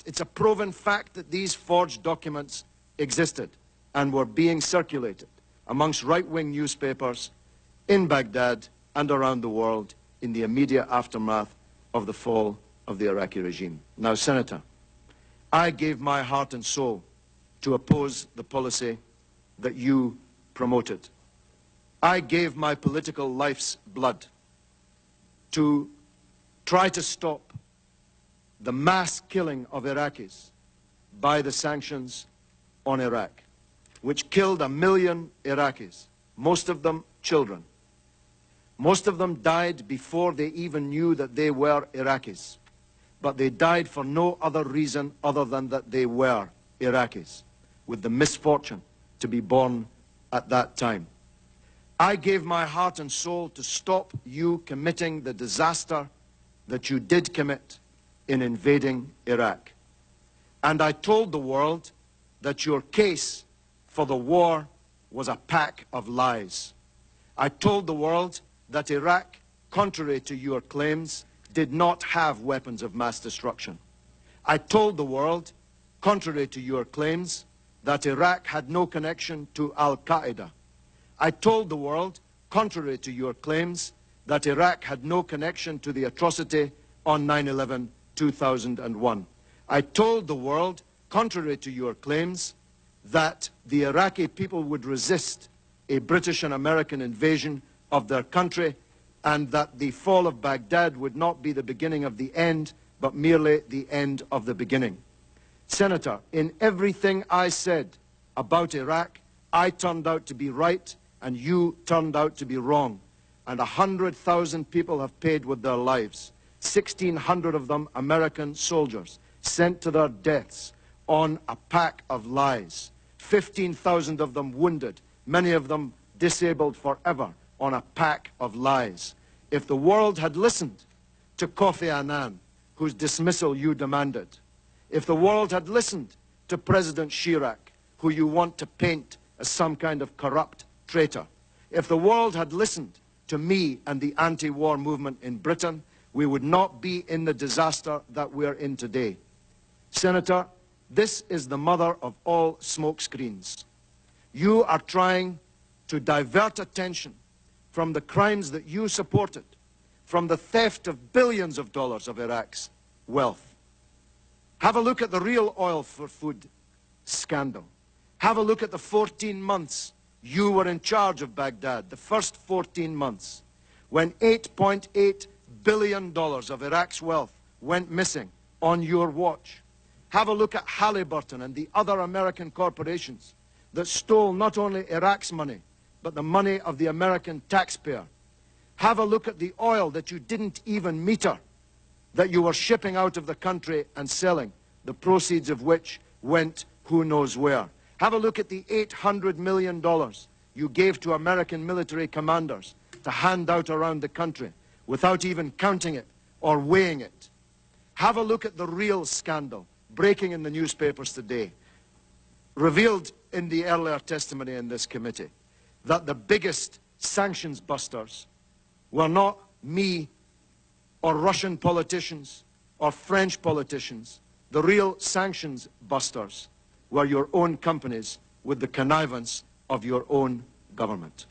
It's a proven fact that these forged documents existed and were being circulated amongst right-wing newspapers in Baghdad and around the world in the immediate aftermath of the fall of the Iraqi regime. Now, Senator, I gave my heart and soul to oppose the policy that you promoted. I gave my political life's blood to try to stop the mass killing of Iraqis by the sanctions on Iraq, which killed 1 million Iraqis, most of them children. Most of them died before they even knew that they were Iraqis, but they died for no other reason other than that they were Iraqis, with the misfortune to be born at that time. I gave my heart and soul to stop you committing the disaster that you did commit in invading Iraq. And I told the world that your case for the war was a pack of lies. I told the world that Iraq, contrary to your claims, did not have weapons of mass destruction. I told the world, contrary to your claims, that Iraq had no connection to Al-Qaeda. I told the world, contrary to your claims, that Iraq had no connection to the atrocity on 9/11/2001. I told the world, contrary to your claims, that the Iraqi people would resist a British and American invasion of their country, and that the fall of Baghdad would not be the beginning of the end, but merely the end of the beginning. Senator, in everything I said about Iraq, I turned out to be right, and you turned out to be wrong. And 100,000 people have paid with their lives. 1,600 of them American soldiers sent to their deaths on a pack of lies. 15,000 of them wounded, many of them disabled forever, on a pack of lies. If the world had listened to Kofi Annan, whose dismissal you demanded, if the world had listened to President Chirac, who you want to paint as some kind of corrupt traitor, if the world had listened to me and the anti-war movement in Britain, we would not be in the disaster that we're in today. Senator, this is the mother of all smokescreens. You are trying to divert attention from the crimes that you supported, from the theft of billions of dollars of Iraq's wealth. Have a look at the real oil for food scandal. Have a look at the 14 months you were in charge of Baghdad, the first 14 months, when $8.8 billion of Iraq's wealth went missing on your watch. Have a look at Halliburton and the other American corporations that stole not only Iraq's money, but the money of the American taxpayer. Have a look at the oil that you didn't even meter, that you were shipping out of the country and selling, the proceeds of which went who knows where. Have a look at the $800 million you gave to American military commanders to hand out around the country without even counting it or weighing it. Have a look at the real scandal breaking in the newspapers today, revealed in the earlier testimony in this committee, that the biggest sanctions busters were not me or Russian politicians or French politicians. The real sanctions busters were your own companies with the connivance of your own government.